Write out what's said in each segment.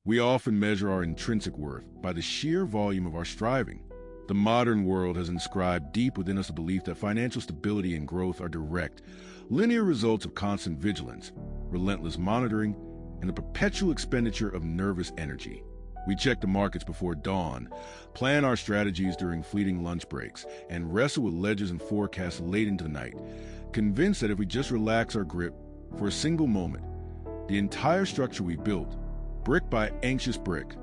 We often measure our intrinsic worth by the sheer volume of our striving. The modern world has inscribed deep within us the belief that financial stability and growth are direct, linear results of constant vigilance, relentless monitoring, and the perpetual expenditure of nervous energy. We check the markets before dawn, plan our strategies during fleeting lunch breaks, and wrestle with ledgers and forecasts late into the night, convinced that if we just relax our grip for a single moment, the entire structure we built, brick by anxious brick,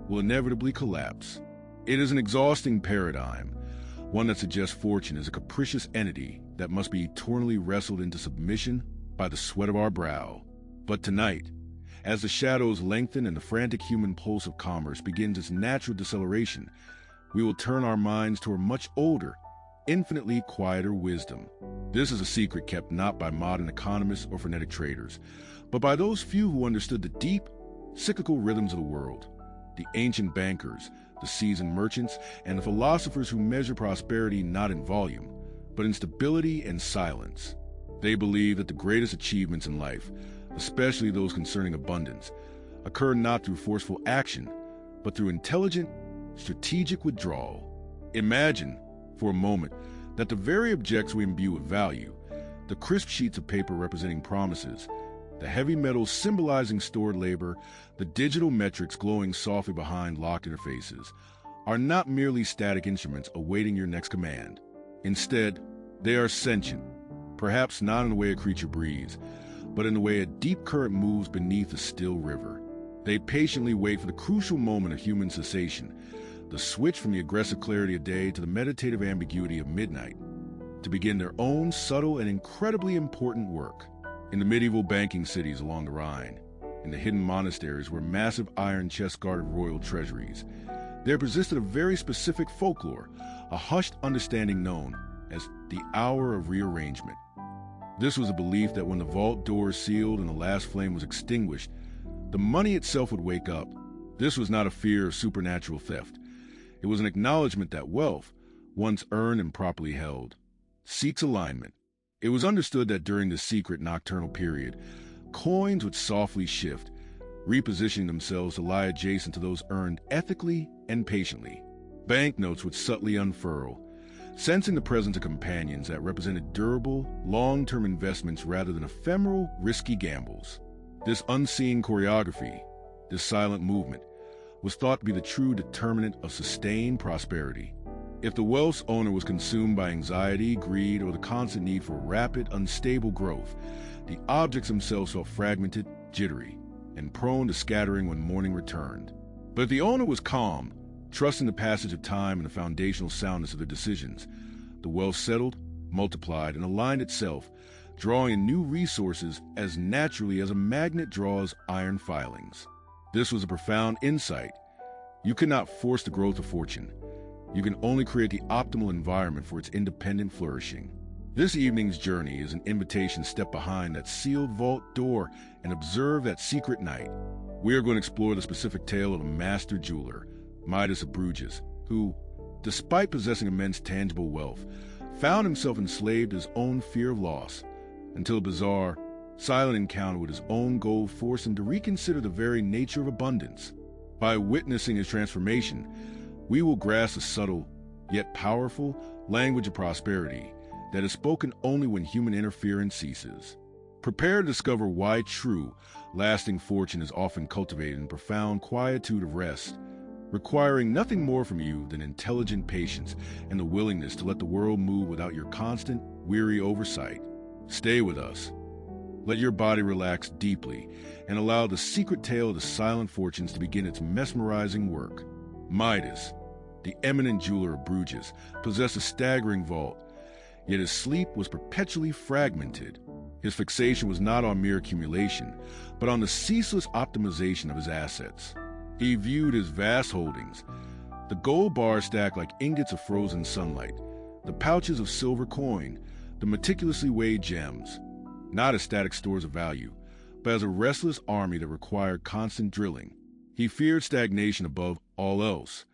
will inevitably collapse. It is an exhausting paradigm, one that suggests fortune is a capricious entity that must be eternally wrestled into submission by the sweat of our brow. But tonight, as the shadows lengthen and the frantic human pulse of commerce begins its natural deceleration, we will turn our minds to a much older, infinitely quieter wisdom. This is a secret kept not by modern economists or frenetic traders, but by those few who understood the deep, cyclical rhythms of the world, the ancient bankers, the seasoned merchants, and the philosophers who measure prosperity not in volume, but in stability and silence. They believe that the greatest achievements in life, especially those concerning abundance, occur not through forceful action, but through intelligent, strategic withdrawal. Imagine, for a moment, that the very objects we imbue with value, the crisp sheets of paper representing promises, the heavy metals symbolizing stored labor, the digital metrics glowing softly behind locked interfaces, are not merely static instruments awaiting your next command. Instead, they are sentient, perhaps not in the way a creature breathes, but in the way a deep current moves beneath a still river. They patiently wait for the crucial moment of human cessation, the switch from the aggressive clarity of day to the meditative ambiguity of midnight, to begin their own subtle and incredibly important work. In the medieval banking cities along the Rhine, in the hidden monasteries where massive iron chests guarded royal treasuries, there persisted a very specific folklore, a hushed understanding known as the hour of rearrangement. This was a belief that when the vault doors sealed and the last flame was extinguished, the money itself would wake up. This was not a fear of supernatural theft. It was an acknowledgement that wealth, once earned and properly held, seeks alignment. It was understood that during this secret nocturnal period, coins would softly shift, repositioning themselves to lie adjacent to those earned ethically and patiently. Banknotes would subtly unfurl, sensing the presence of companions that represented durable, long-term investments rather than ephemeral, risky gambles. This unseen choreography, this silent movement, was thought to be the true determinant of sustained prosperity. If the wealth's owner was consumed by anxiety, greed, or the constant need for rapid, unstable growth, the objects themselves felt fragmented, jittery, and prone to scattering when morning returned. But if the owner was calm, trusting the passage of time and the foundational soundness of their decisions, the wealth settled, multiplied, and aligned itself, drawing in new resources as naturally as a magnet draws iron filings. This was a profound insight. You cannot force the growth of fortune. You can only create the optimal environment for its independent flourishing. This evening's journey is an invitation to step behind that sealed vault door and observe that secret night. We are going to explore the specific tale of a master jeweler, Midas of Bruges, who, despite possessing immense tangible wealth, found himself enslaved to his own fear of loss, until a bizarre, silent encounter with his own gold forced him to reconsider the very nature of abundance. By witnessing his transformation, we will grasp the subtle, yet powerful, language of prosperity that is spoken only when human interference ceases. Prepare to discover why true, lasting fortune is often cultivated in profound quietude of rest, requiring nothing more from you than intelligent patience and the willingness to let the world move without your constant, weary oversight. Stay with us. Let your body relax deeply and allow the secret tale of the silent fortunes to begin its mesmerizing work. Midas, the eminent jeweler of Bruges, possessed a staggering vault, yet his sleep was perpetually fragmented. His fixation was not on mere accumulation, but on the ceaseless optimization of his assets. He viewed his vast holdings, the gold bars stacked like ingots of frozen sunlight, the pouches of silver coin, the meticulously weighed gems, not as static stores of value, but as a restless army that required constant drilling. He feared stagnation above all else,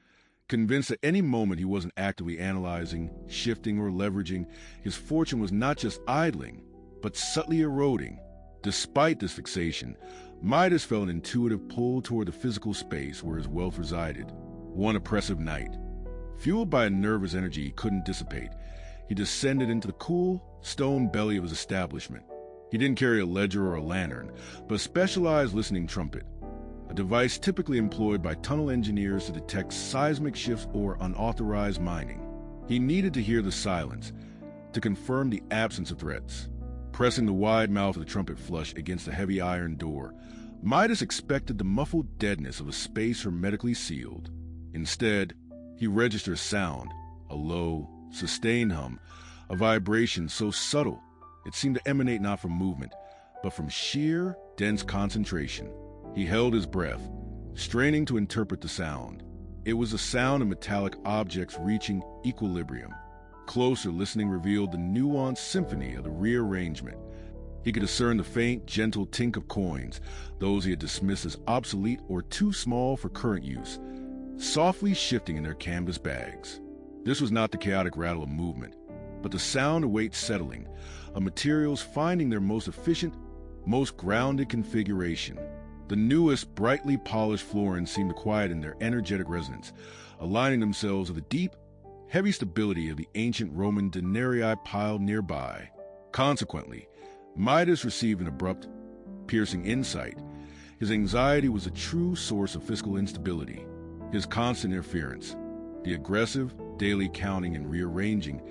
convinced at any moment he wasn't actively analyzing, shifting, or leveraging, his fortune was not just idling, but subtly eroding. Despite this fixation, Midas felt an intuitive pull toward the physical space where his wealth resided. One oppressive night, fueled by a nervous energy he couldn't dissipate, he descended into the cool, stone belly of his establishment. He didn't carry a ledger or a lantern, but a specialized listening trumpet, a device typically employed by tunnel engineers to detect seismic shifts or unauthorized mining. He needed to hear the silence, to confirm the absence of threats. Pressing the wide mouth of the trumpet flush against the heavy iron door, Midas expected the muffled deadness of a space hermetically sealed. Instead, he registered a sound, a low, sustained hum, a vibration so subtle it seemed to emanate not from movement, but from sheer, dense concentration. He held his breath, straining to interpret the sound. It was the sound of metallic objects reaching equilibrium. Closer listening revealed the nuanced symphony of the rearrangement. He could discern the faint, gentle tink of coins, those he had dismissed as obsolete or too small for current use, softly shifting in their canvas bags. This was not the chaotic rattle of movement, but the sound of weight settling, of materials finding their most efficient, most grounded configuration. The newest, brightly polished florins seemed to quiet in their energetic resonance, aligning themselves with the deep, heavy stability of the ancient Roman denarii piled nearby. Consequently, Midas received an abrupt, piercing insight. His anxiety was a true source of fiscal instability. His constant interference, the aggressive, daily counting and rearranging,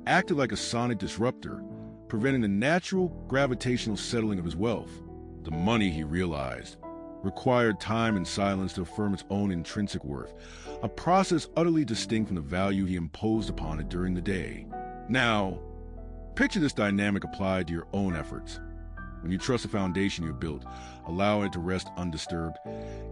acted like a sonic disruptor, preventing the natural gravitational settling of his wealth. The money, he realized, required time and silence to affirm its own intrinsic worth, a process utterly distinct from the value he imposed upon it during the day. Now, picture this dynamic applied to your own efforts. When you trust the foundation you built, allow it to rest undisturbed,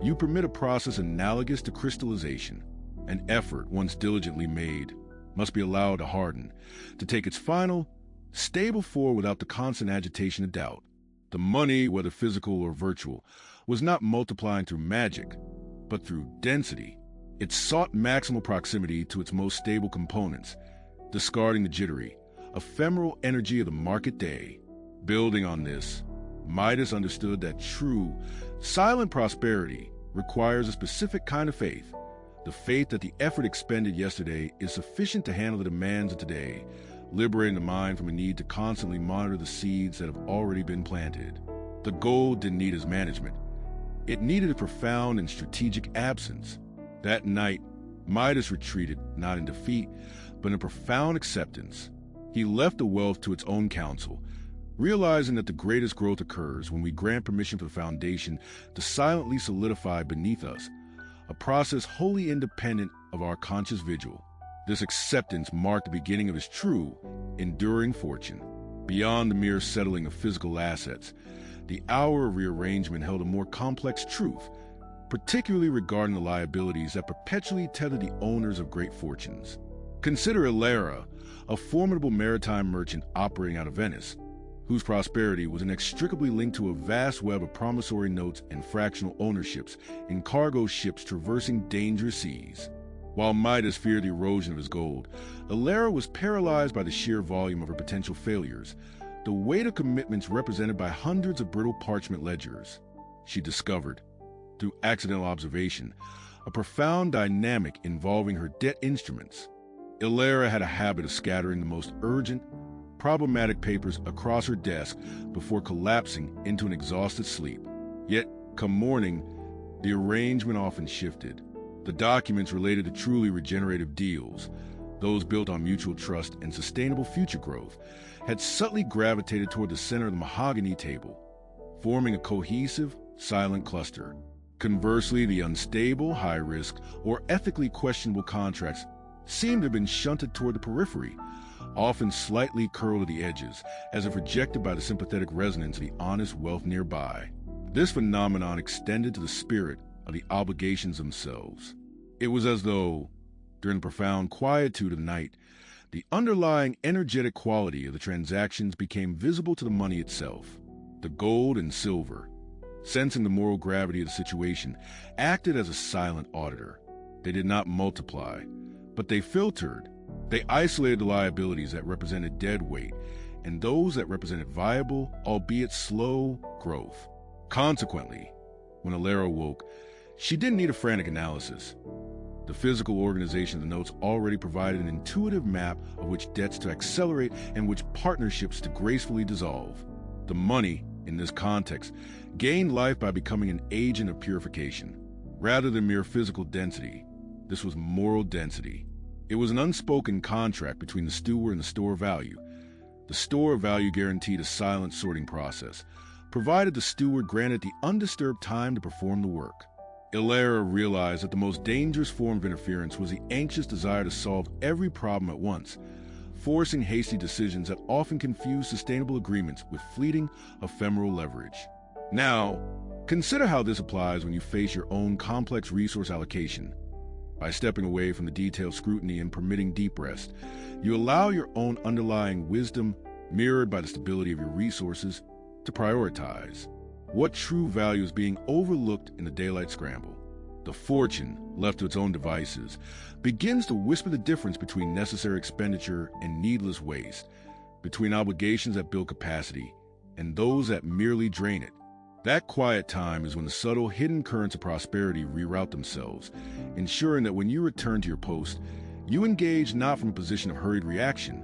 you permit a process analogous to crystallization. An effort, once diligently made, must be allowed to harden, to take its final, stable form without the constant agitation of doubt. The money, whether physical or virtual, was not multiplying through magic, but through density. It sought maximal proximity to its most stable components, discarding the jittery, ephemeral energy of the market day. Building on this, Midas understood that true, silent prosperity requires a specific kind of faith, the faith that the effort expended yesterday is sufficient to handle the demands of today, liberating the mind from a need to constantly monitor the seeds that have already been planted. The goal didn't need his management. It needed a profound and strategic absence. That night, Midas retreated, not in defeat, but in profound acceptance. He left the wealth to its own counsel, realizing that the greatest growth occurs when we grant permission for the foundation to silently solidify beneath us, a process wholly independent of our conscious vigil. This acceptance marked the beginning of his true, enduring fortune. Beyond the mere settling of physical assets, the hour of rearrangement held a more complex truth, particularly regarding the liabilities that perpetually tether the owners of great fortunes. Consider Elara, a formidable maritime merchant operating out of Venice, whose prosperity was inextricably linked to a vast web of promissory notes and fractional ownerships in cargo ships traversing dangerous seas. While Midas feared the erosion of his gold, Elara was paralyzed by the sheer volume of her potential failures, the weight of commitments represented by hundreds of brittle parchment ledgers. She discovered, through accidental observation, a profound dynamic involving her debt instruments. Elara had a habit of scattering the most urgent, problematic papers across her desk before collapsing into an exhausted sleep. Yet, come morning, the arrangement often shifted. The documents related to truly regenerative deals, those built on mutual trust and sustainable future growth, had subtly gravitated toward the center of the mahogany table, forming a cohesive, silent cluster. Conversely, the unstable, high-risk, or ethically questionable contracts seemed to have been shunted toward the periphery, often slightly curled at the edges, as if rejected by the sympathetic resonance of the honest wealth nearby. This phenomenon extended to the spirit of the obligations themselves. It was as though, during the profound quietude of the night, the underlying energetic quality of the transactions became visible to the money itself. The gold and silver, sensing the moral gravity of the situation, acted as a silent auditor. They did not multiply, but they filtered. They isolated the liabilities that represented dead weight and those that represented viable, albeit slow, growth. Consequently, when Alara woke, she didn't need a frantic analysis. The physical organization of the notes already provided an intuitive map of which debts to accelerate and which partnerships to gracefully dissolve. The money, in this context, gained life by becoming an agent of purification. Rather than mere physical density, this was moral density. It was an unspoken contract between the steward and the store of value. The store of value guaranteed a silent sorting process, provided the steward granted the undisturbed time to perform the work. Alara realized that the most dangerous form of interference was the anxious desire to solve every problem at once, forcing hasty decisions that often confuse sustainable agreements with fleeting, ephemeral leverage. Now, consider how this applies when you face your own complex resource allocation. By stepping away from the detailed scrutiny and permitting deep rest, you allow your own underlying wisdom, mirrored by the stability of your resources, to prioritize. What true value is being overlooked in the daylight scramble? The fortune, left to its own devices, begins to whisper the difference between necessary expenditure and needless waste, between obligations that build capacity and those that merely drain it. That quiet time is when the subtle, hidden currents of prosperity reroute themselves, ensuring that when you return to your post, you engage not from a position of hurried reaction,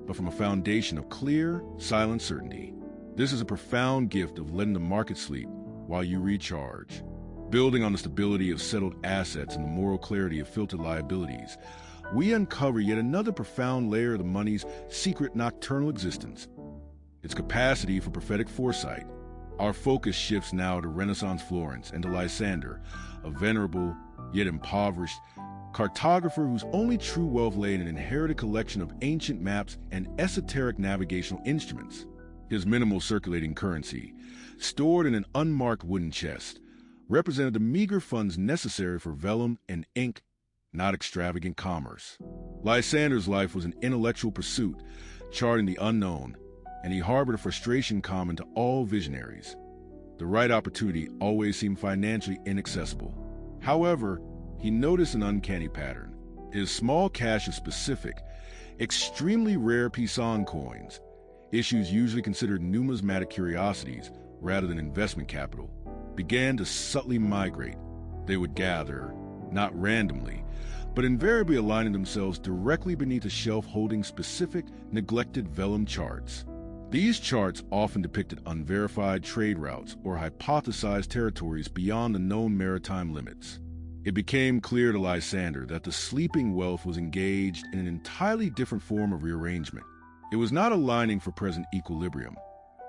but from a foundation of clear, silent certainty. This is a profound gift of letting the market sleep while you recharge. Building on the stability of settled assets and the moral clarity of filtered liabilities, we uncover yet another profound layer of the money's secret nocturnal existence, its capacity for prophetic foresight. Our focus shifts now to Renaissance Florence and to Lysander, a venerable, yet impoverished, cartographer whose only true wealth lay in an inherited collection of ancient maps and esoteric navigational instruments. His minimal circulating currency, stored in an unmarked wooden chest, represented the meager funds necessary for vellum and ink, not extravagant commerce. Lysander's life was an intellectual pursuit, charting the unknown, and he harbored a frustration common to all visionaries. The right opportunity always seemed financially inaccessible. However, he noticed an uncanny pattern. His small cache of specific, extremely rare Pisan coins, issues usually considered numismatic curiosities rather than investment capital, began to subtly migrate. They would gather, not randomly, but invariably aligning themselves directly beneath a shelf holding specific, neglected vellum charts. These charts often depicted unverified trade routes or hypothesized territories beyond the known maritime limits. It became clear to Lysander that the sleeping wealth was engaged in an entirely different form of rearrangement. It was not aligning for present equilibrium,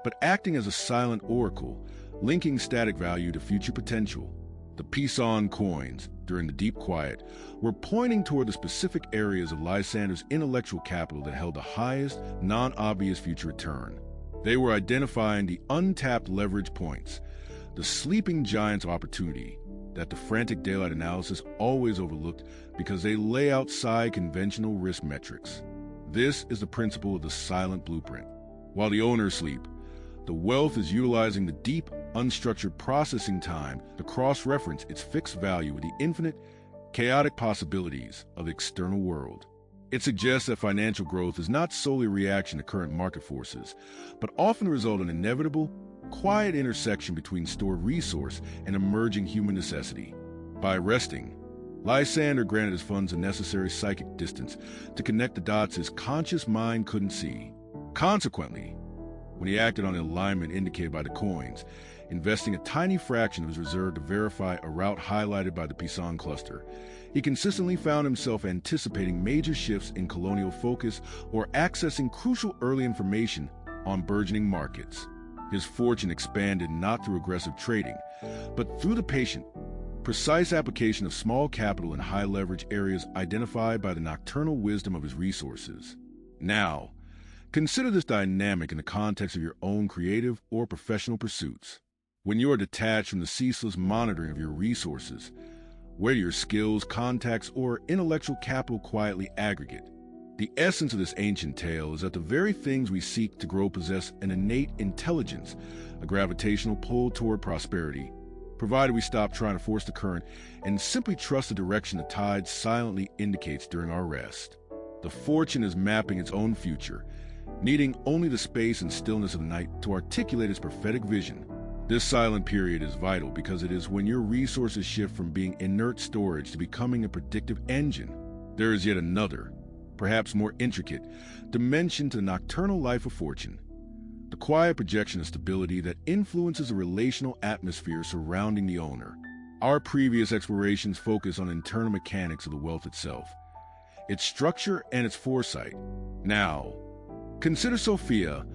but acting as a silent oracle, linking static value to future potential. The Pisan coins, during the deep quiet, were pointing toward the specific areas of Lysander's intellectual capital that held the highest, non-obvious future return. They were identifying the untapped leverage points, the sleeping giants of opportunity that the frantic daylight analysis always overlooked because they lay outside conventional risk metrics. This is the principle of the silent blueprint. While the owners sleep, the wealth is utilizing the deep, unstructured processing time to cross-reference its fixed value with the infinite, chaotic possibilities of the external world. It suggests that financial growth is not solely a reaction to current market forces, but often the result of an inevitable, quiet intersection between stored resource and emerging human necessity. By resting, Lysander granted his funds a necessary psychic distance to connect the dots his conscious mind couldn't see. Consequently, when he acted on the alignment indicated by the coins, investing a tiny fraction of his reserve to verify a route highlighted by the Pisan cluster, he consistently found himself anticipating major shifts in colonial focus or accessing crucial early information on burgeoning markets. His fortune expanded not through aggressive trading, but through the patient, precise application of small capital in high-leverage areas identified by the nocturnal wisdom of his resources. Now, consider this dynamic in the context of your own creative or professional pursuits. When you are detached from the ceaseless monitoring of your resources, where your skills, contacts, or intellectual capital quietly aggregate, the essence of this ancient tale is that the very things we seek to grow possess an innate intelligence, a gravitational pull toward prosperity, provided we stop trying to force the current and simply trust the direction the tide silently indicates during our rest. The fortune is mapping its own future, needing only the space and stillness of the night to articulate its prophetic vision. This silent period is vital because it is when your resources shift from being inert storage to becoming a predictive engine. There is yet another, perhaps more intricate, dimension to the nocturnal life of fortune. The quiet projection of stability that influences the relational atmosphere surrounding the owner. Our previous explorations focus on internal mechanics of the wealth itself, its structure and its foresight. Now, consider Sophia,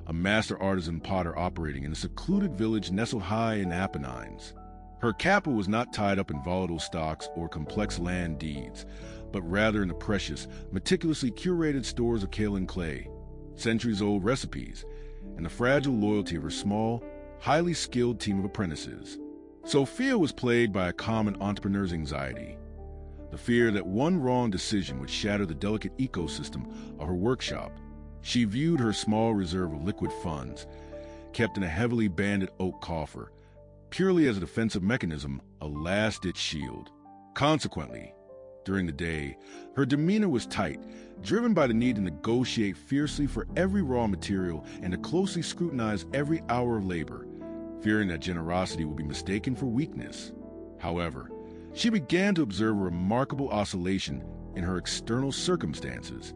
a master artisan potter operating in a secluded village nestled high in Apennines. Her capital was not tied up in volatile stocks or complex land deeds, but rather in the precious, meticulously curated stores of kaolin clay, centuries-old recipes, and the fragile loyalty of her small, highly skilled team of apprentices. Sophia was plagued by a common entrepreneur's anxiety, the fear that one wrong decision would shatter the delicate ecosystem of her workshop. She viewed her small reserve of liquid funds, kept in a heavily banded oak coffer, purely as a defensive mechanism, a last-ditch shield. Consequently, during the day, her demeanor was tight, driven by the need to negotiate fiercely for every raw material and to closely scrutinize every hour of labor, fearing that generosity would be mistaken for weakness. However, she began to observe a remarkable oscillation in her external circumstances,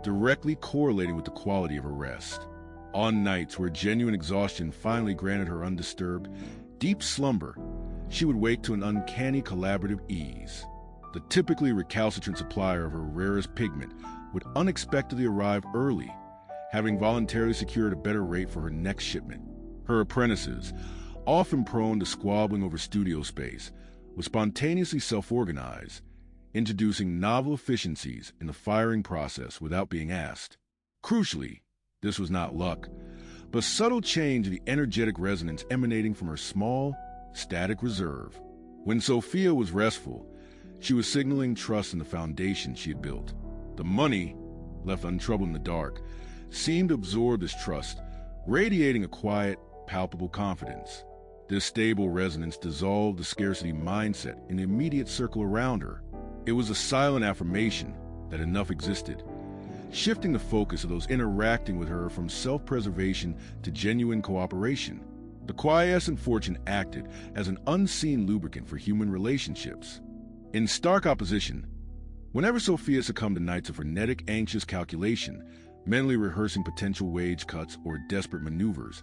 directly correlating with the quality of her rest. On nights where genuine exhaustion finally granted her undisturbed, deep slumber, she would wake to an uncanny collaborative ease. The typically recalcitrant supplier of her rarest pigment would unexpectedly arrive early, having voluntarily secured a better rate for her next shipment. Her apprentices, often prone to squabbling over studio space, would spontaneously self-organize, introducing novel efficiencies in the firing process without being asked. Crucially, this was not luck, but subtle change in the energetic resonance emanating from her small, static reserve. When Sophia was restful, she was signaling trust in the foundation she had built. The money, left untroubled in the dark, seemed to absorb this trust, radiating a quiet, palpable confidence. This stable resonance dissolved the scarcity mindset in the immediate circle around her. It was a silent affirmation that enough existed, shifting the focus of those interacting with her from self-preservation to genuine cooperation. The quiescent fortune acted as an unseen lubricant for human relationships. In stark opposition, whenever Sophia succumbed to nights of frenetic, anxious calculation, mentally rehearsing potential wage cuts or desperate maneuvers,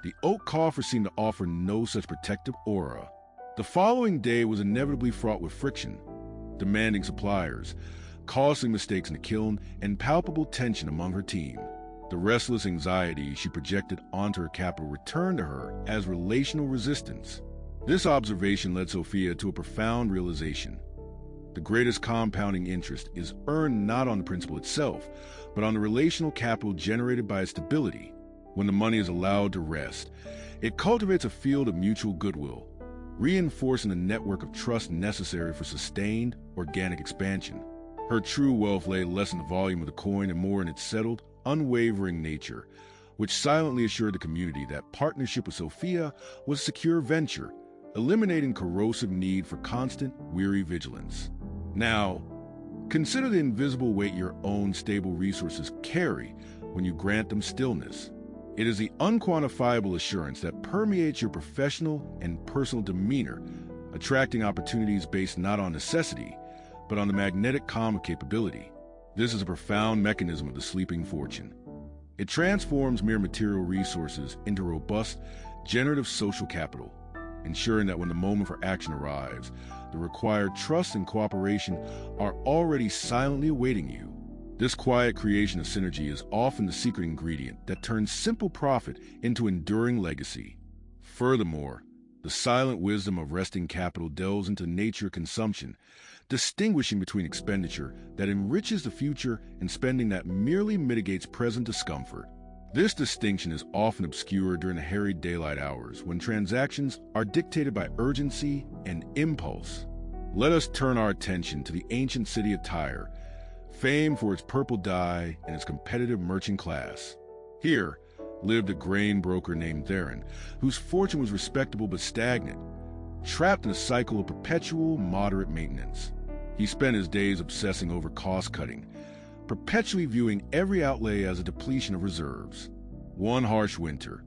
the oak coffer seemed to offer no such protective aura. The following day was inevitably fraught with friction, demanding suppliers, costly mistakes in the kiln, and palpable tension among her team. The restless anxiety she projected onto her capital returned to her as relational resistance. This observation led Sophia to a profound realization. The greatest compounding interest is earned not on the principle itself, but on the relational capital generated by its stability. When the money is allowed to rest, it cultivates a field of mutual goodwill, reinforcing the network of trust necessary for sustained, organic expansion. Her true wealth lay less in the volume of the coin and more in its settled, unwavering nature, which silently assured the community that partnership with Sophia was a secure venture, eliminating corrosive need for constant, weary vigilance. Now, consider the invisible weight your own stable resources carry when you grant them stillness. It is the unquantifiable assurance that permeates your professional and personal demeanor, attracting opportunities based not on necessity, but on the magnetic calm of capability. This is a profound mechanism of the sleeping fortune. It transforms mere material resources into robust, generative social capital, ensuring that when the moment for action arrives, the required trust and cooperation are already silently awaiting you. This quiet creation of synergy is often the secret ingredient that turns simple profit into enduring legacy. Furthermore, the silent wisdom of resting capital delves into nature consumption, distinguishing between expenditure that enriches the future and spending that merely mitigates present discomfort. This distinction is often obscured during the harried daylight hours when transactions are dictated by urgency and impulse. Let us turn our attention to the ancient city of Tyre, famed for its purple dye and its competitive merchant class. Here lived a grain broker named Theron, whose fortune was respectable but stagnant, trapped in a cycle of perpetual, moderate maintenance. He spent his days obsessing over cost-cutting, perpetually viewing every outlay as a depletion of reserves. One harsh winter,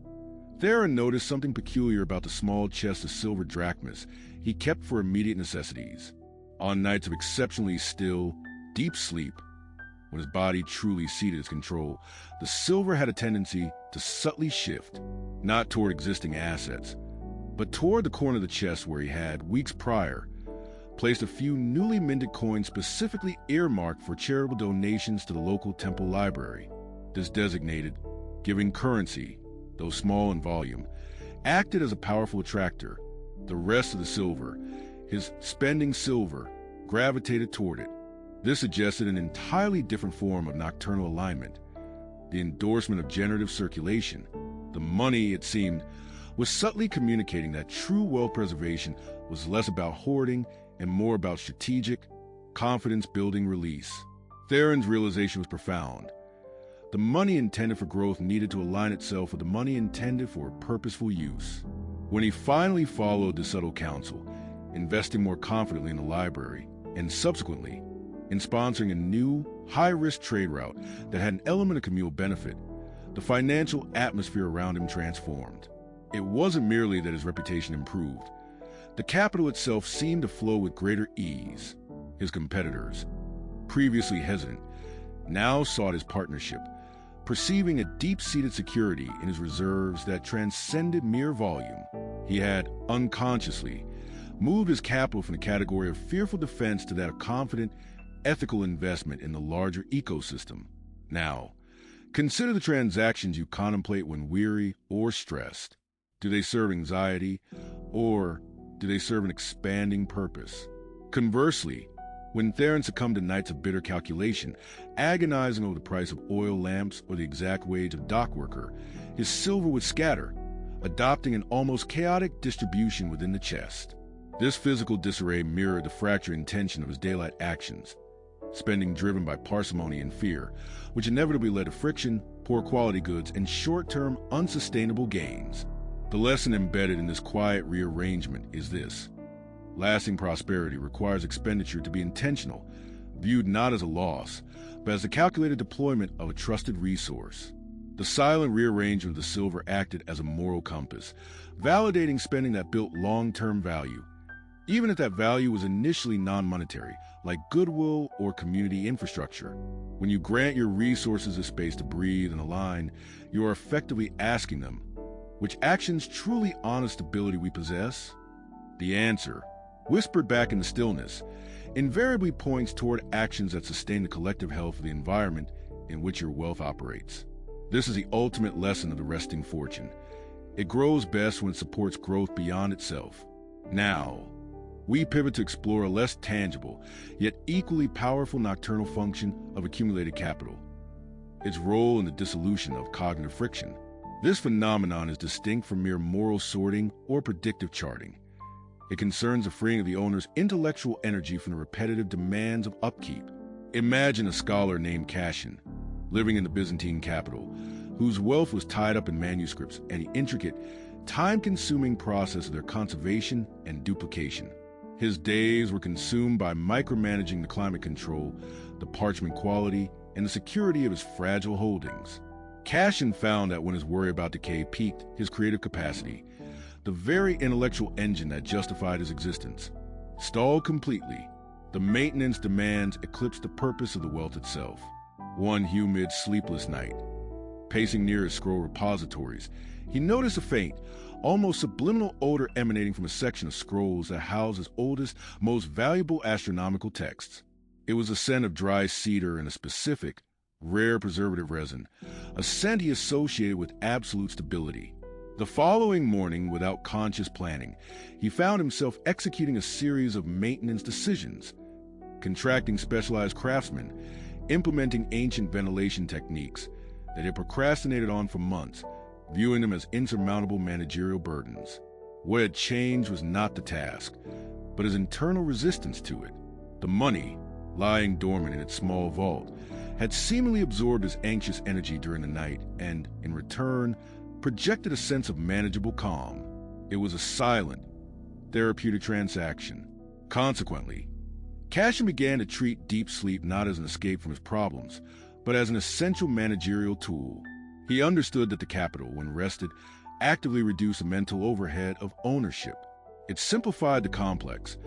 Theron noticed something peculiar about the small chest of silver drachmas he kept for immediate necessities. On nights of exceptionally still, deep sleep, when his body truly ceded its control, the silver had a tendency to subtly shift, not toward existing assets, but toward the corner of the chest where he had, weeks prior, placed a few newly minted coins specifically earmarked for charitable donations to the local temple library. This designated giving currency, though small in volume, acted as a powerful attractor. The rest of the silver, his spending silver, gravitated toward it. This suggested an entirely different form of nocturnal alignment, the endorsement of generative circulation. The money, it seemed, was subtly communicating that true wealth preservation was less about hoarding and more about strategic, confidence-building release. Theron's realization was profound. The money intended for growth needed to align itself with the money intended for purposeful use. When he finally followed the subtle counsel, investing more confidently in the library, and subsequently in sponsoring a new, high-risk trade route that had an element of communal benefit, the financial atmosphere around him transformed. It wasn't merely that his reputation improved. The capital itself seemed to flow with greater ease. His competitors, previously hesitant, now sought his partnership, perceiving a deep-seated security in his reserves that transcended mere volume. He had, unconsciously, moved his capital from the category of fearful defense to that of confident, ethical investment in the larger ecosystem. Now, consider the transactions you contemplate when weary or stressed. Do they serve anxiety, or do they serve an expanding purpose? Conversely, when Theron succumbed to nights of bitter calculation, agonizing over the price of oil lamps or the exact wage of dock worker, his silver would scatter, adopting an almost chaotic distribution within the chest. This physical disarray mirrored the fractured intention of his daylight actions, spending driven by parsimony and fear, which inevitably led to friction, poor quality goods, and short-term, unsustainable gains. The lesson embedded in this quiet rearrangement is this: lasting prosperity requires expenditure to be intentional, viewed not as a loss, but as the calculated deployment of a trusted resource. The silent rearrangement of the silver acted as a moral compass, validating spending that built long-term value, even if that value was initially non-monetary, like goodwill or community infrastructure. When you grant your resources a space to breathe and align, you are effectively asking them, which actions truly honor stability we possess? The answer, whispered back in the stillness, invariably points toward actions that sustain the collective health of the environment in which your wealth operates. This is the ultimate lesson of the resting fortune. It grows best when it supports growth beyond itself. Now, we pivot to explore a less tangible, yet equally powerful nocturnal function of accumulated capital: its role in the dissolution of cognitive friction. This phenomenon is distinct from mere moral sorting or predictive charting. It concerns the freeing of the owner's intellectual energy from the repetitive demands of upkeep. Imagine a scholar named Cassian, living in the Byzantine capital, whose wealth was tied up in manuscripts and the intricate, time-consuming process of their conservation and duplication. His days were consumed by micromanaging the climate control, the parchment quality, and the security of his fragile holdings. Cassian found that when his worry about decay piqued his creative capacity, the very intellectual engine that justified his existence stalled completely. The maintenance demands eclipsed the purpose of the wealth itself. One humid, sleepless night, pacing near his scroll repositories, he noticed a faint, almost subliminal odor emanating from a section of scrolls that housed his oldest, most valuable astronomical texts. It was a scent of dry cedar and a specific, rare preservative resin, a scent he associated with absolute stability. The following morning, without conscious planning, he found himself executing a series of maintenance decisions, contracting specialized craftsmen, implementing ancient ventilation techniques that he had procrastinated on for months, viewing them as insurmountable managerial burdens. What had changed was not the task, but his internal resistance to it. The money, lying dormant in its small vault, had seemingly absorbed his anxious energy during the night and, in return, projected a sense of manageable calm. It was a silent, therapeutic transaction. Consequently, Cassian began to treat deep sleep not as an escape from his problems, but as an essential managerial tool. He understood that the capital, when rested, actively reduced the mental overhead of ownership. It simplified the complex,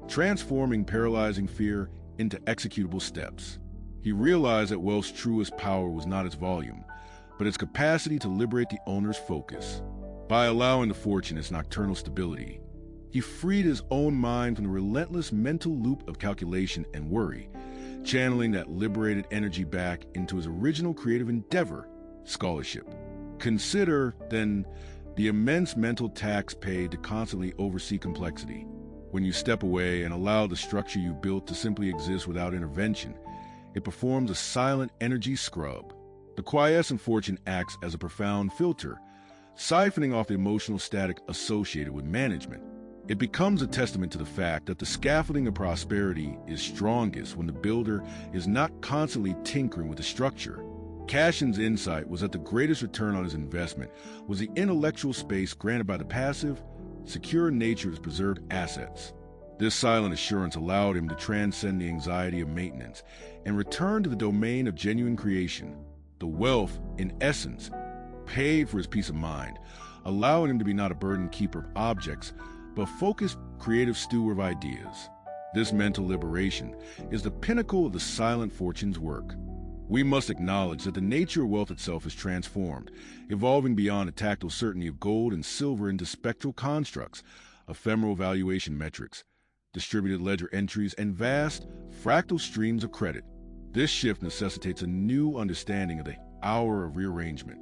transforming paralyzing fear into executable steps. He realized that wealth's truest power was not its volume, but its capacity to liberate the owner's focus. By allowing the fortune its nocturnal stability, he freed his own mind from the relentless mental loop of calculation and worry, channeling that liberated energy back into his original creative endeavor, scholarship. Consider, then, the immense mental tax paid to constantly oversee complexity. When you step away and allow the structure you built to simply exist without intervention, it performs a silent energy scrub. The quiescent fortune acts as a profound filter, siphoning off the emotional static associated with management. It becomes a testament to the fact that the scaffolding of prosperity is strongest when the builder is not constantly tinkering with the structure. Cashin's insight was that the greatest return on his investment was the intellectual space granted by the passive, secure nature of his preserved assets. This silent assurance allowed him to transcend the anxiety of maintenance and return to the domain of genuine creation. The wealth, in essence, paid for his peace of mind, allowing him to be not a burden keeper of objects, but a focused, creative steward of ideas. This mental liberation is the pinnacle of the silent fortune's work. We must acknowledge that the nature of wealth itself is transformed, evolving beyond a tactile certainty of gold and silver into spectral constructs, ephemeral valuation metrics, distributed ledger entries, and vast, fractal streams of credit. This shift necessitates a new understanding of the hour of rearrangement.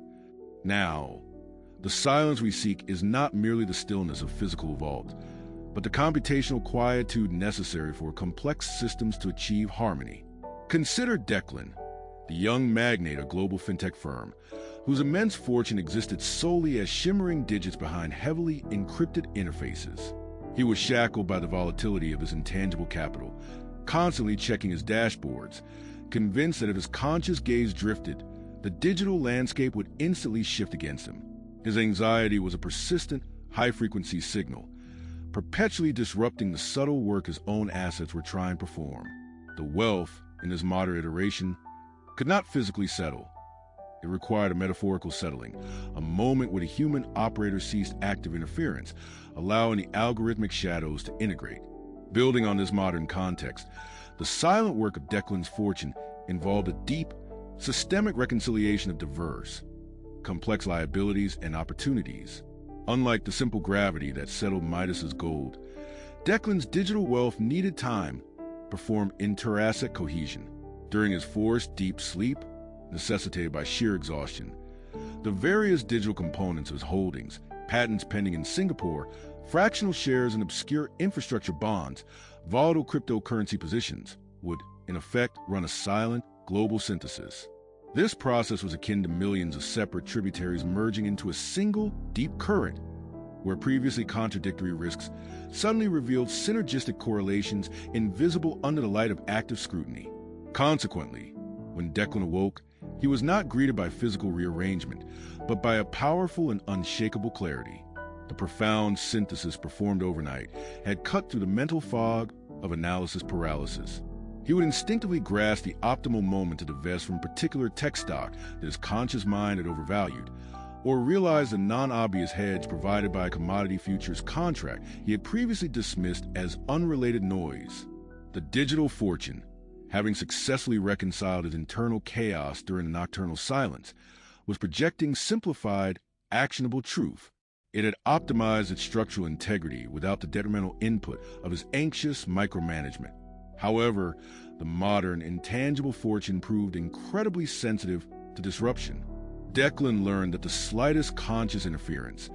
Now, the silence we seek is not merely the stillness of physical vault, but the computational quietude necessary for complex systems to achieve harmony. Consider Declan, the young magnate of a global fintech firm, whose immense fortune existed solely as shimmering digits behind heavily encrypted interfaces. He was shackled by the volatility of his intangible capital, constantly checking his dashboards, convinced that if his conscious gaze drifted, the digital landscape would instantly shift against him. His anxiety was a persistent, high-frequency signal, perpetually disrupting the subtle work his own assets were trying to perform. The wealth, in this modern iteration, could not physically settle. It required a metaphorical settling, a moment where the human operator ceased active interference, allowing the algorithmic shadows to integrate. Building on this modern context, the silent work of Declan's fortune involved a deep, systemic reconciliation of diverse, complex liabilities and opportunities. Unlike the simple gravity that settled Midas's gold, Declan's digital wealth needed time to perform inter-asset cohesion. During his forced deep sleep, necessitated by sheer exhaustion, the various digital components of his holdings, patents pending in Singapore, fractional shares in obscure infrastructure bonds, volatile cryptocurrency positions, would, in effect, run a silent, global synthesis. This process was akin to millions of separate tributaries merging into a single, deep current, where previously contradictory risks suddenly revealed synergistic correlations invisible under the light of active scrutiny. Consequently, when Declan awoke, he was not greeted by physical rearrangement, but by a powerful and unshakable clarity. The profound synthesis performed overnight had cut through the mental fog of analysis paralysis. He would instinctively grasp the optimal moment to divest from particular tech stock that his conscious mind had overvalued, or realize the non-obvious hedge provided by a commodity futures contract he had previously dismissed as unrelated noise. The digital fortune, having successfully reconciled his internal chaos during the nocturnal silence, was projecting simplified, actionable truth. It had optimized its structural integrity without the detrimental input of his anxious micromanagement. However, the modern, intangible fortune proved incredibly sensitive to disruption. Declan learned that the slightest conscious interference,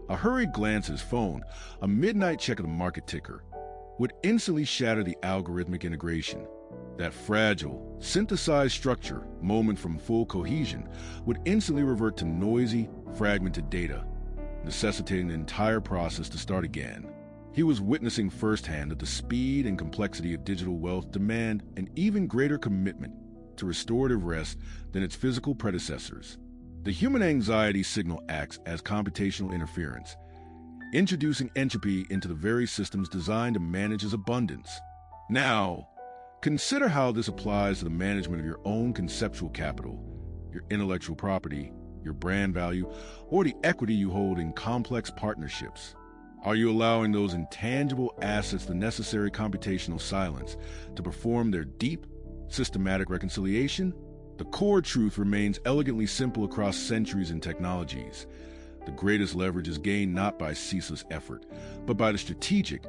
a hurried glance at his phone, a midnight check of the market ticker, would instantly shatter the algorithmic integration. That fragile, synthesized structure, moment from full cohesion, would instantly revert to noisy, fragmented data, necessitating the entire process to start again. He was witnessing firsthand that the speed and complexity of digital wealth demand an even greater commitment to restorative rest than its physical predecessors. The human anxiety signal acts as computational interference, introducing entropy into the very systems designed to manage his abundance. Now, consider how this applies to the management of your own conceptual capital, your intellectual property, your brand value, or the equity you hold in complex partnerships? Are you allowing those intangible assets the necessary computational silence to perform their deep, systematic reconciliation? The core truth remains elegantly simple across centuries and technologies. The greatest leverage is gained not by ceaseless effort, but by the strategic,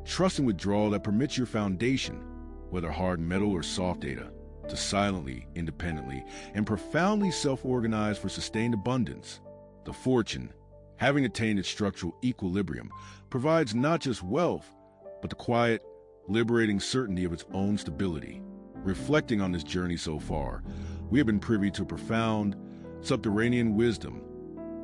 trusting withdrawal that permits your foundation, whether hard metal or soft data, to silently, independently, and profoundly self-organize for sustained abundance. The fortune, having attained its structural equilibrium, provides not just wealth, but the quiet, liberating certainty of its own stability. Reflecting on this journey so far, we have been privy to a profound, subterranean wisdom,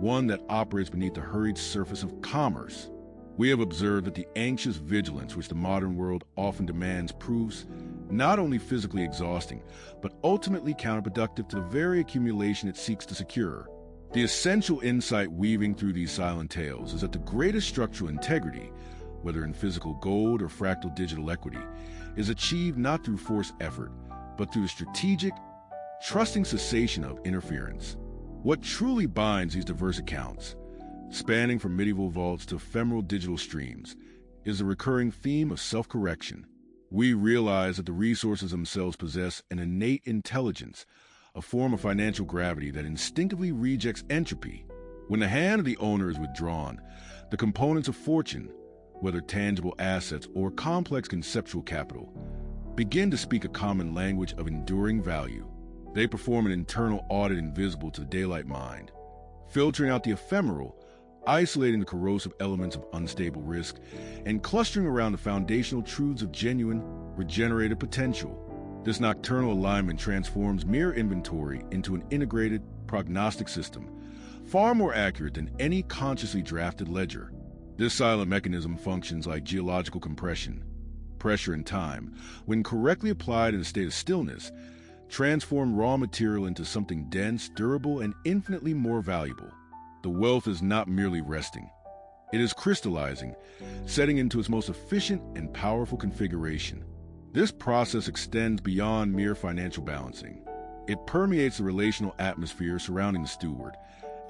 one that operates beneath the hurried surface of commerce. We have observed that the anxious vigilance which the modern world often demands proves not only physically exhausting, but ultimately counterproductive to the very accumulation it seeks to secure. The essential insight weaving through these silent tales is that the greatest structural integrity, whether in physical gold or fractal digital equity, is achieved not through forced effort, but through the strategic, trusting cessation of interference. What truly binds these diverse accounts, spanning from medieval vaults to ephemeral digital streams, is the recurring theme of self-correction. We realize that the resources themselves possess an innate intelligence, a form of financial gravity that instinctively rejects entropy. When the hand of the owner is withdrawn, the components of fortune, whether tangible assets or complex conceptual capital, begin to speak a common language of enduring value. They perform an internal audit invisible to the daylight mind, filtering out the ephemeral, isolating the corrosive elements of unstable risk, and clustering around the foundational truths of genuine, regenerated potential. This nocturnal alignment transforms mere inventory into an integrated prognostic system, far more accurate than any consciously drafted ledger. This silent mechanism functions like geological compression. Pressure and time, when correctly applied in a state of stillness, transform raw material into something dense, durable, and infinitely more valuable. The wealth is not merely resting. It is crystallizing, setting into its most efficient and powerful configuration. This process extends beyond mere financial balancing. It permeates the relational atmosphere surrounding the steward,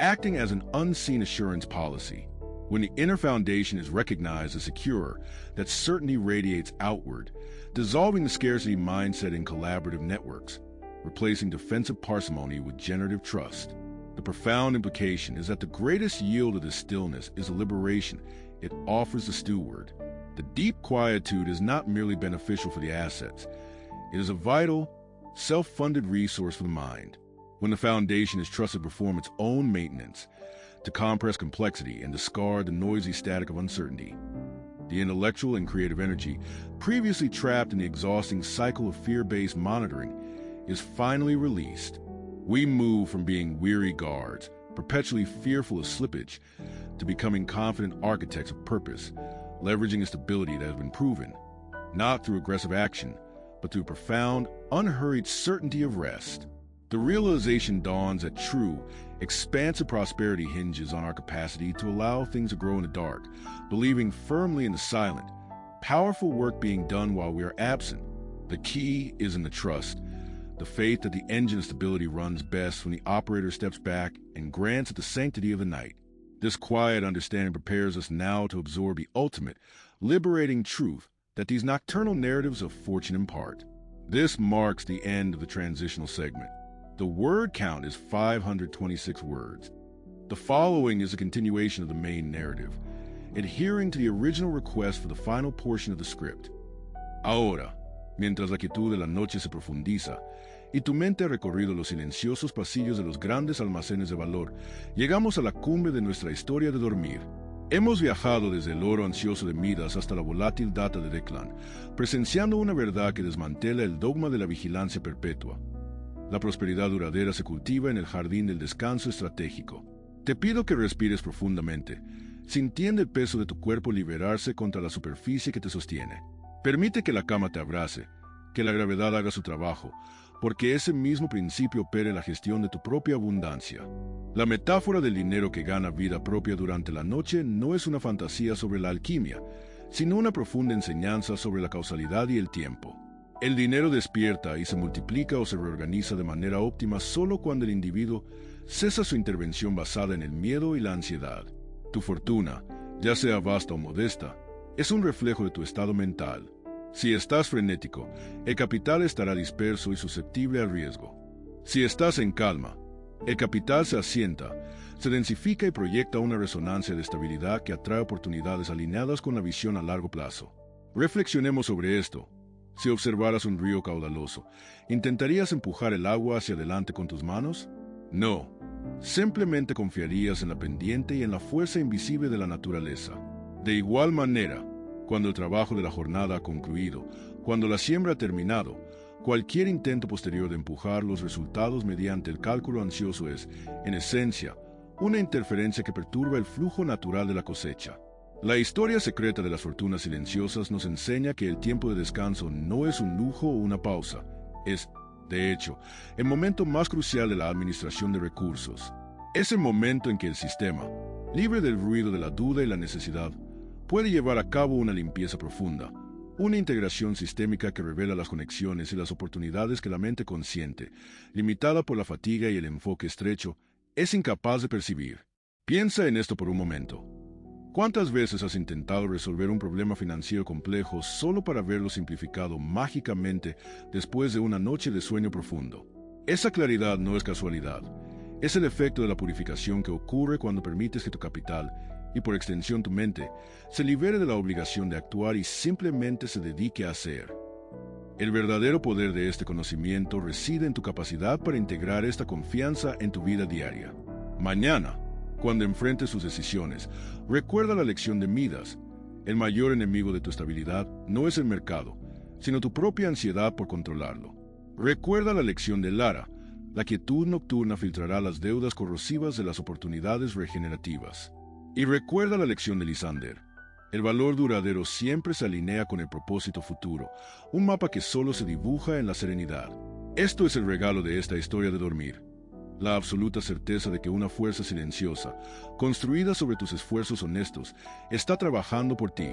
acting as an unseen assurance policy. When the inner foundation is recognized as secure, that certainty radiates outward, dissolving the scarcity mindset in collaborative networks, replacing defensive parsimony with generative trust. The profound implication is that the greatest yield of this stillness is the liberation it offers the steward. The deep quietude is not merely beneficial for the assets. It is a vital, self-funded resource for the mind. When the foundation is trusted to perform its own maintenance, to compress complexity and discard the noisy static of uncertainty, the intellectual and creative energy, previously trapped in the exhausting cycle of fear-based monitoring, is finally released. We move from being weary guards, perpetually fearful of slippage, to becoming confident architects of purpose, leveraging a stability that has been proven, not through aggressive action, but through profound, unhurried certainty of rest. The realization dawns that true, expansive prosperity hinges on our capacity to allow things to grow in the dark, believing firmly in the silent, powerful work being done while we are absent. The key is in the trust, the faith that the engine of stability runs best when the operator steps back and grants it the sanctity of the night. This quiet understanding prepares us now to absorb the ultimate, liberating truth that these nocturnal narratives of fortune impart. This marks the end of the transitional segment. The word count is 526 words. The following is a continuation of the main narrative, adhering to the original request for the final portion of the script. Ahora, mientras la quietud de la noche se profundiza, y tu mente ha recorrido los silenciosos pasillos de los grandes almacenes de valor, llegamos a la cumbre de nuestra historia de dormir. Hemos viajado desde el oro ansioso de Midas hasta la volátil data de Declan, presenciando una verdad que desmantela el dogma de la vigilancia perpetua. La prosperidad duradera se cultiva en el jardín del descanso estratégico. Te pido que respires profundamente, sintiendo el peso de tu cuerpo liberarse contra la superficie que te sostiene. Permite que la cama te abrace, que la gravedad haga su trabajo, porque ese mismo principio opera en la gestión de tu propia abundancia. La metáfora del dinero que gana vida propia durante la noche no es una fantasía sobre la alquimia, sino una profunda enseñanza sobre la causalidad y el tiempo. El dinero despierta y se multiplica o se reorganiza de manera óptima solo cuando el individuo cesa su intervención basada en el miedo y la ansiedad. Tu fortuna, ya sea vasta o modesta, es un reflejo de tu estado mental. Si estás frenético, el capital estará disperso y susceptible al riesgo. Si estás en calma, el capital se asienta, se densifica y proyecta una resonancia de estabilidad que atrae oportunidades alineadas con la visión a largo plazo. Reflexionemos sobre esto. Si observaras un río caudaloso, ¿intentarías empujar el agua hacia adelante con tus manos? No. Simplemente confiarías en la pendiente y en la fuerza invisible de la naturaleza. De igual manera, cuando el trabajo de la jornada ha concluido, cuando la siembra ha terminado, cualquier intento posterior de empujar los resultados mediante el cálculo ansioso es, en esencia, una interferencia que perturba el flujo natural de la cosecha. La historia secreta de las fortunas silenciosas nos enseña que el tiempo de descanso no es un lujo o una pausa, es, de hecho, el momento más crucial de la administración de recursos. Es el momento en que el sistema, libre del ruido de la duda y la necesidad, puede llevar a cabo una limpieza profunda, una integración sistémica que revela las conexiones y las oportunidades que la mente consciente, limitada por la fatiga y el enfoque estrecho, es incapaz de percibir. Piensa en esto por un momento. ¿Cuántas veces has intentado resolver un problema financiero complejo solo para verlo simplificado mágicamente después de una noche de sueño profundo? Esa claridad no es casualidad. Es el efecto de la purificación que ocurre cuando permites que tu capital, y por extensión tu mente, se libere de la obligación de actuar y simplemente se dedique a hacer. El verdadero poder de este conocimiento reside en tu capacidad para integrar esta confianza en tu vida diaria. Mañana, cuando enfrentes sus decisiones, recuerda la lección de Midas. El mayor enemigo de tu estabilidad no es el mercado, sino tu propia ansiedad por controlarlo. Recuerda la lección de Lara. La quietud nocturna filtrará las deudas corrosivas de las oportunidades regenerativas. Y recuerda la lección de Lysander. El valor duradero siempre se alinea con el propósito futuro, un mapa que solo se dibuja en la serenidad. Esto es el regalo de esta historia de dormir. La absoluta certeza de que una fuerza silenciosa, construida sobre tus esfuerzos honestos, está trabajando por ti.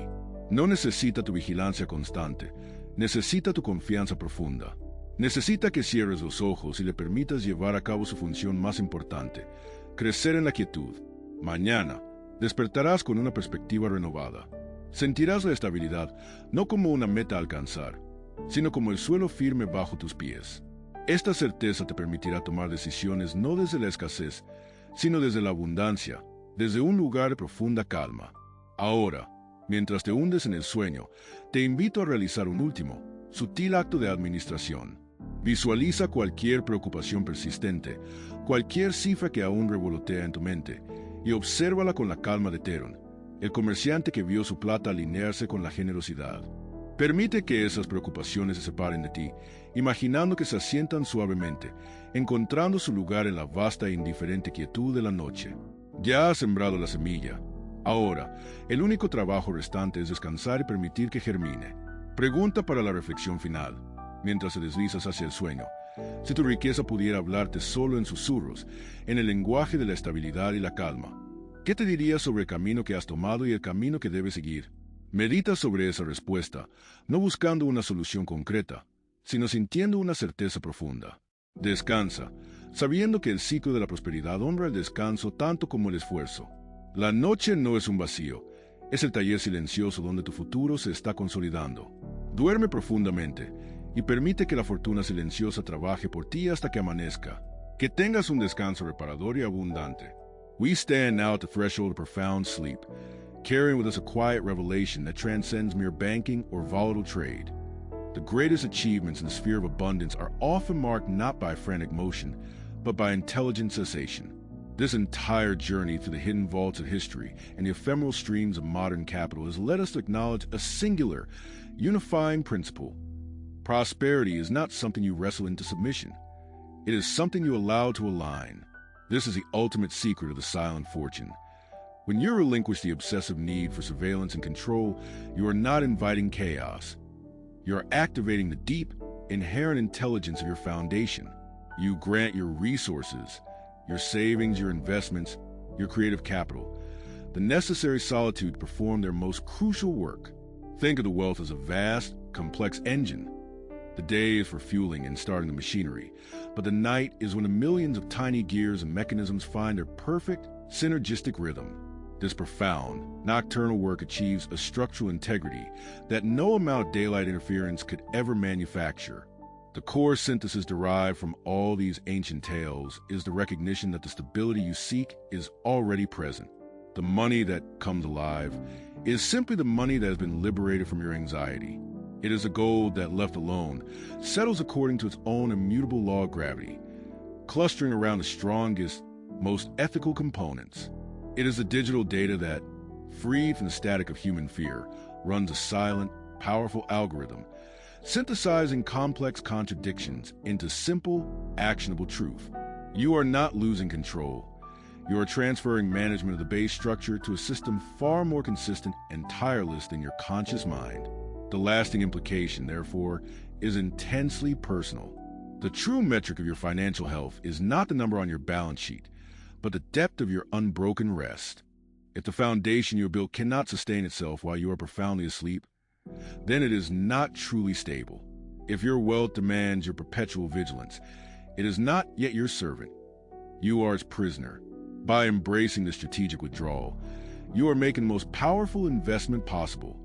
No necesita tu vigilancia constante, necesita tu confianza profunda. Necesita que cierres los ojos y le permitas llevar a cabo su función más importante, crecer en la quietud. Mañana, despertarás con una perspectiva renovada. Sentirás la estabilidad no como una meta a alcanzar, sino como el suelo firme bajo tus pies. Esta certeza te permitirá tomar decisiones no desde la escasez, sino desde la abundancia, desde un lugar de profunda calma. Ahora, mientras te hundes en el sueño, te invito a realizar un último, sutil acto de administración. Visualiza cualquier preocupación persistente, cualquier cifra que aún revolotea en tu mente, y obsérvala con la calma de Teron, el comerciante que vio su plata alinearse con la generosidad. Permite que esas preocupaciones se separen de ti, imaginando que se asientan suavemente, encontrando su lugar en la vasta e indiferente quietud de la noche. Ya has sembrado la semilla. Ahora, el único trabajo restante es descansar y permitir que germine. Pregunta para la reflexión final, mientras te deslizas hacia el sueño. Si tu riqueza pudiera hablarte solo en susurros, en el lenguaje de la estabilidad y la calma, ¿qué te dirías sobre el camino que has tomado y el camino que debes seguir? Medita sobre esa respuesta, no buscando una solución concreta, sino sintiendo una certeza profunda. Descansa, sabiendo que el ciclo de la prosperidad honra el descanso tanto como el esfuerzo. La noche no es un vacío, es el taller silencioso donde tu futuro se está consolidando. Duerme profundamente y permite que la fortuna silenciosa trabaje por ti hasta que amanezca. Que tengas un descanso reparador y abundante. We stand now at the threshold of profound sleep, carrying with us a quiet revelation that transcends mere banking or volatile trade. The greatest achievements in the sphere of abundance are often marked not by frantic motion, but by intelligent cessation. This entire journey through the hidden vaults of history and the ephemeral streams of modern capital has led us to acknowledge a singular, unifying principle. Prosperity is not something you wrestle into submission. It is something you allow to align. This is the ultimate secret of the silent fortune. When you relinquish the obsessive need for surveillance and control, you are not inviting chaos. You are activating the deep, inherent intelligence of your foundation. You grant your resources, your savings, your investments, your creative capital, the necessary solitude to perform their most crucial work. Think of the wealth as a vast, complex engine. The day is for fueling and starting the machinery, but the night is when the millions of tiny gears and mechanisms find their perfect, synergistic rhythm. This profound, nocturnal work achieves a structural integrity that no amount of daylight interference could ever manufacture. The core synthesis derived from all these ancient tales is the recognition that the stability you seek is already present. The money that comes alive is simply the money that has been liberated from your anxiety. It is a gold that, left alone, settles according to its own immutable law of gravity, clustering around the strongest, most ethical components. It is the digital data that, freed from the static of human fear, runs a silent, powerful algorithm, synthesizing complex contradictions into simple, actionable truth. You are not losing control. You are transferring management of the base structure to a system far more consistent and tireless than your conscious mind. The lasting implication, therefore, is intensely personal. The true metric of your financial health is not the number on your balance sheet, but the depth of your unbroken rest. If the foundation you have built cannot sustain itself while you are profoundly asleep, then it is not truly stable. If your wealth demands your perpetual vigilance, it is not yet your servant. You are its prisoner. By embracing the strategic withdrawal, you are making the most powerful investment possible,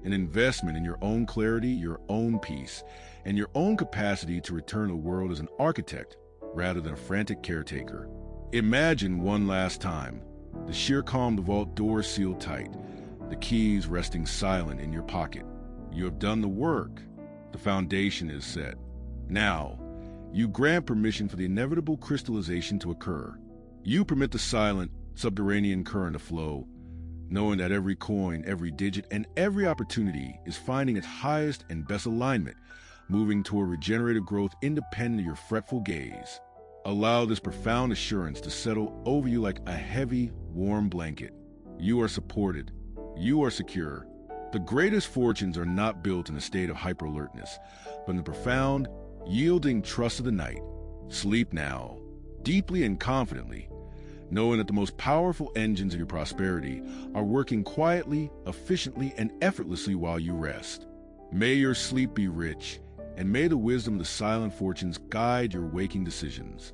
an investment in your own clarity, your own peace, and your own capacity to return to the world as an architect rather than a frantic caretaker. Imagine one last time, the sheer calm of the vault doors sealed tight, the keys resting silent in your pocket. You have done the work. The foundation is set. Now, you grant permission for the inevitable crystallization to occur. You permit the silent, subterranean current to flow, knowing that every coin, every digit, and every opportunity is finding its highest and best alignment, moving toward regenerative growth independent of your fretful gaze. Allow this profound assurance to settle over you like a heavy, warm blanket. You are supported. You are secure. The greatest fortunes are not built in a state of hyper-alertness, but in the profound, yielding trust of the night. Sleep now, deeply and confidently, knowing that the most powerful engines of your prosperity are working quietly, efficiently, and effortlessly while you rest. May your sleep be rich, and may the wisdom of the silent fortunes guide your waking decisions.